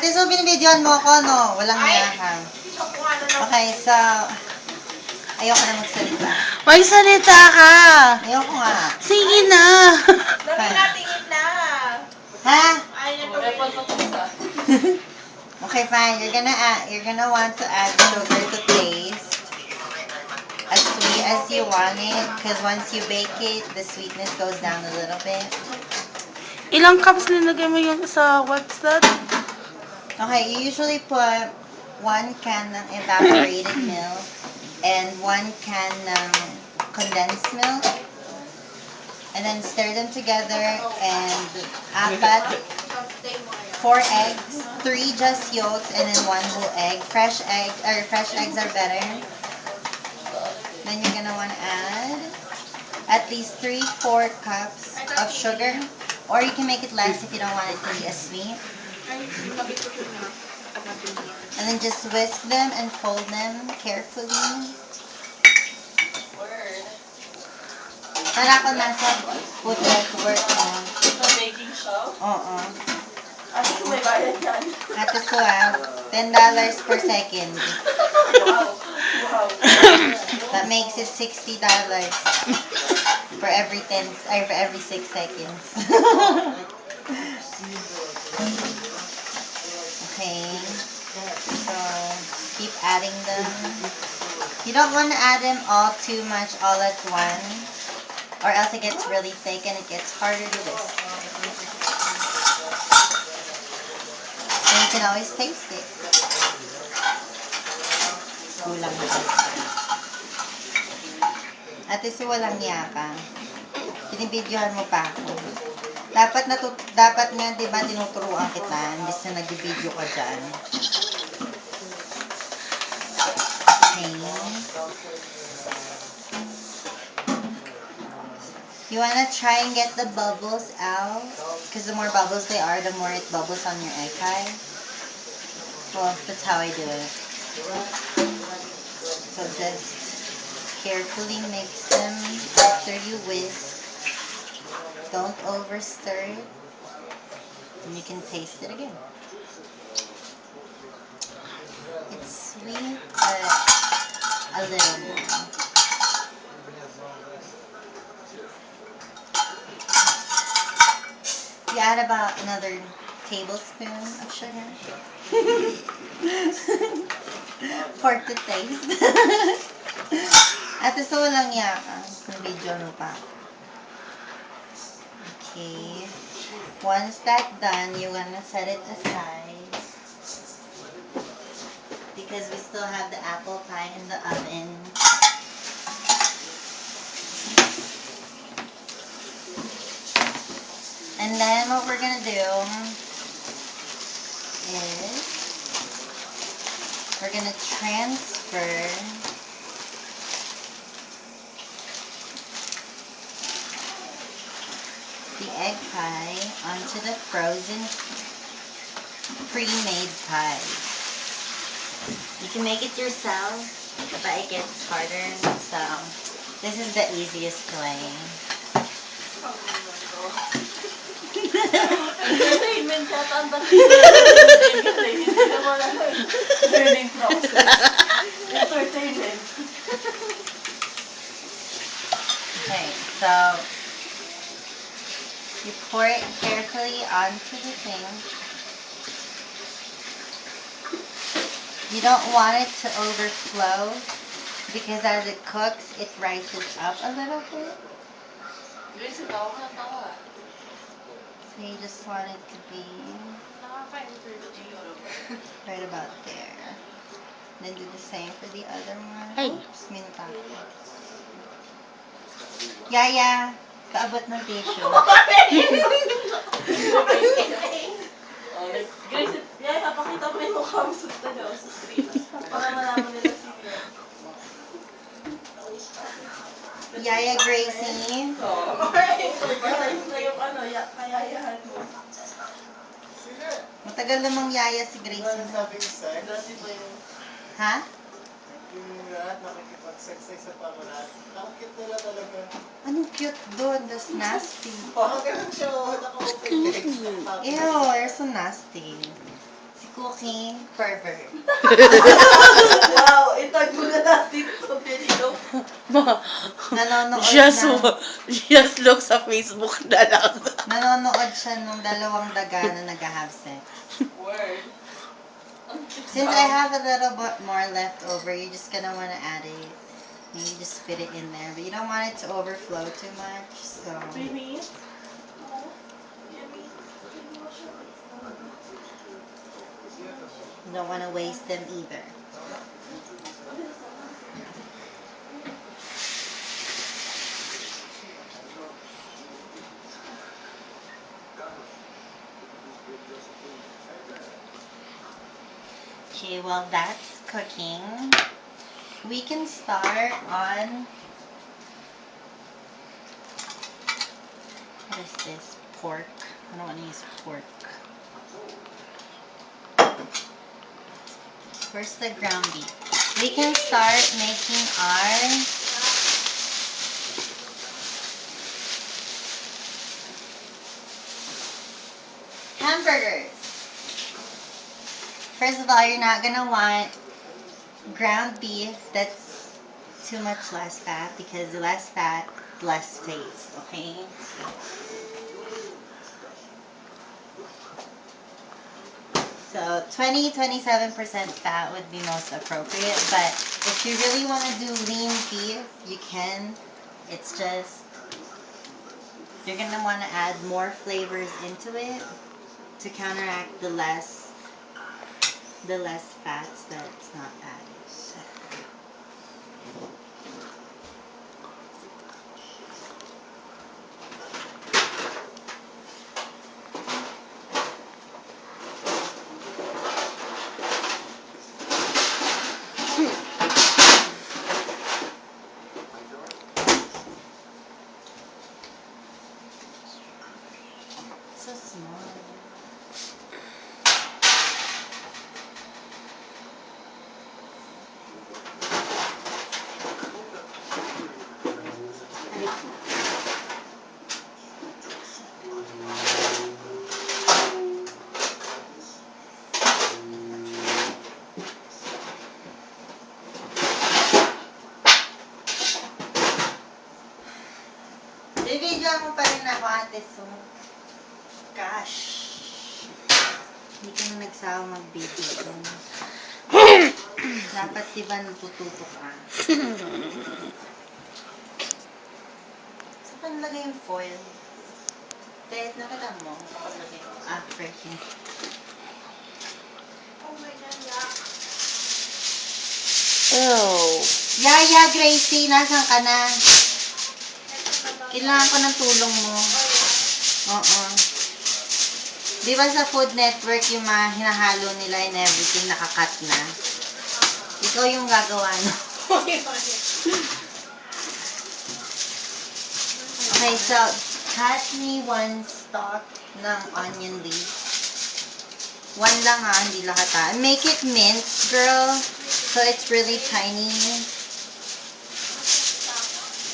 Ate, so binibidyoan mo ako, no? Walang niya ka. Okay, so, ayoko na magsalita. Magsalita ka! Ayoko nga. Sige na! Dami natingin na. Ha? Ay, Okay, fine. You're gonna want to add sugar to taste. As sweet as you want it, because once you bake it, the sweetness goes down a little bit. Ilang cups nilagay mo yung sa what's that? Okay, you usually put 1 can ng evaporated milk and 1 can ng condensed milk. And then stir them together and apat 4 eggs, 3 just yolks, and then 1 whole egg. Fresh eggs are better. Then you're gonna want to add at least 3-4 cups of sugar, or you can make it less if you don't want it to be as sweet. And then just whisk them and fold them carefully. Para ako nasa food network mo. Sa baking shop? Oo. At may bayad yan. Ate Suave, $10 per second. Wow. Wow. That makes it $60 for every 6 seconds. Okay. So keep adding them. You don't want to add them all too much all at once, or else it gets really thick and it gets harder to whisk. And you can always taste it. Kulang na. Ate Su, walang yaka. Binibidyohan mo pa ako. Dapat nga, di ba, tinuturuan kita, imbis na nag-video ka dyan. Okay. You wanna try and get the bubbles out, because the more bubbles they are, the more it bubbles on your egg pie. Well, that's how I do it. So just carefully mix them after you whisk. Don't over stir it. And you can taste it again. It's sweet, but a little more. You add about another tablespoon of sugar. For to taste. Ate, so walang yaka. Video mo pa. Okay. Once that's done, you're gonna set it aside. Because we still have the apple pie in the oven. And then what we're gonna do is we're gonna transfer the egg pie onto the frozen pre-made pie. You can make it yourself, but it gets harder, so this is the easiest way. Entertainment ka, tanda ka. Hindi naman learning process. Entertainment. Okay, so you pour it carefully onto the thing. You don't want it to overflow because as it cooks, it rises up a little bit. So you just want it to be right about there. Then do the same for the other one. Hey. Oops, minta ko. Yaya, kaabot ng tissue. Grace, yaya, pakita mo yung mukha mo sa screen. Para malaman nila sino. Yaya Gracie. Malayo na yung kayayahan mo. Matagal namang yaya si Gracie. Gracie ba yun? Ha? Yung lahat nakikipag-sex sa pamalat. Ang cute nila talaga. Anong cute doon? That's nasty. Parang ganun siya, naka-open legs. Ew, you're so nasty. Si cooking pervert. Wow, itag mo na natin ito, video. Nanonood Just, na. just look sa Facebook na lang. Nanonood siya nung dalawang daga na nag-have sex. Word. Ang cute Since daw. I have a little bit more left over, you're just gonna wanna add it. And you just fit it in there, but you don't want it to overflow too much, so. Baby? Oh, Jimmy. You don't wanna waste them either. Okay, while that's cooking, we can start on, what is this, pork? I don't want to use pork. Where's the ground beef? We can start making our hamburgers. First of all, you're not gonna want ground beef that's too much less fat, because the less fat, less taste, okay? So 20-27% fat would be most appropriate, but if you really want to do lean beef, you can. It's just, you're going to want to add more flavors into it to counteract the less fats that's not added. So small. Bibidyoan mo pa rin ako, ate Su. Gosh. Hindi ka na nagsawa mag-video. Dapat diba natututo ka? Saan ka nilagay yung foil? Ted, nakita mo? Ah, freaking. Oh my God, yeah. Oh. Yaya, Gracie, nasan ka na? Kailangan ko ng tulong mo. Oo. Di ba sa Food Network yung mga hinahalo nila and everything nakakat na? Ikaw yung gagawa, no? Okay, so cut me one stalk ng onion leaf. One lang hindi lahat Make it minced, girl. So it's really tiny.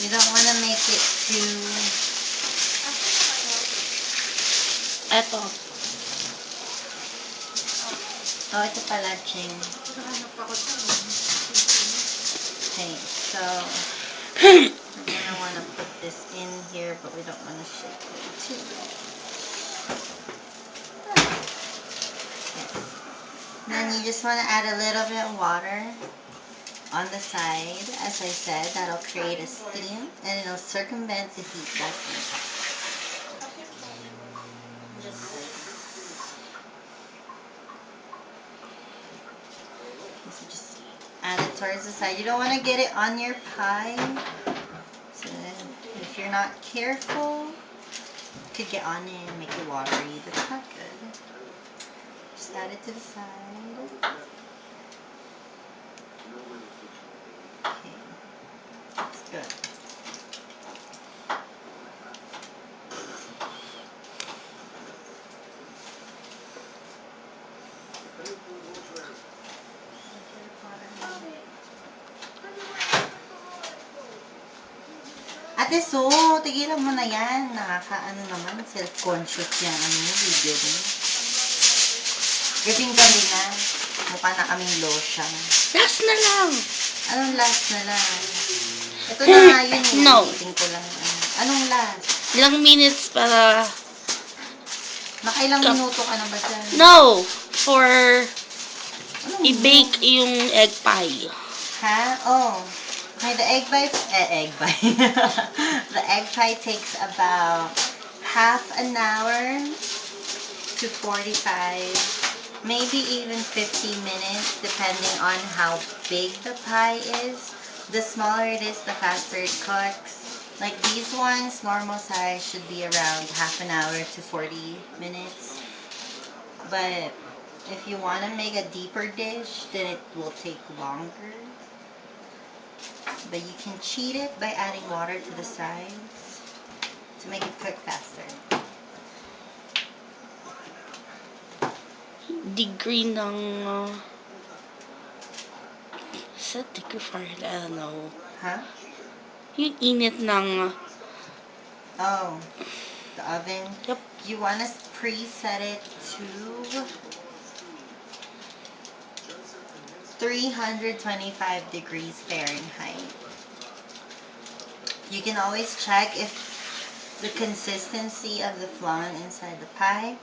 You don't want to make it too... Eto. Oh, ito pala, Ching. Okay, so we're gonna want to put this in here, but we don't want to shake it too long. Okay. Then you just want to add a little bit of water on the side. As I said, that'll create a steam and it'll circumvent the heat that's inside. So just add it towards the side. You don't want to get it on your pie. So if you're not careful, it could get on it and make it watery, but it's not good. Just add it to the side. Okay, that's good. Ate Su, tigilan mo na yan. Nakakaano naman, self-conscious yung video mo. Gabing gabi na. Mukha na kaming lotion. Last na lang. Anong last na lang? Ito na nga yun. No. Ulitin ko lang. Anong last? Ilang minutes para... Nakailang Ka- minuto ka na ba dyan? No! For Anong i-bake yung egg pie. Ha? Oh. Okay, the egg pie, the egg pie takes about half an hour to 45, maybe even 50 minutes, depending on how big the pie is. The smaller it is, the faster it cooks. Like these ones, normal size should be around half an hour to 40 minutes. But if you want to make a deeper dish, then it will take longer. But you can cheat it by adding water to the sides to make it cook faster. Degree ng... Is that degree fire? I don't know. Huh? Yung init ng... Oh, the oven. Yep. You want to preset it to 325 degrees Fahrenheit. You can always check if the consistency of the flan inside the pie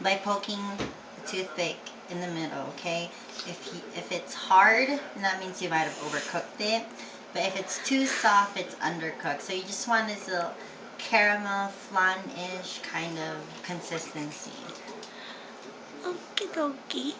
by poking a toothpick in the middle, okay? If it's hard, that means you might have overcooked it. But if it's too soft, it's undercooked. So you just want this little caramel flan-ish kind of consistency. Okie dokie.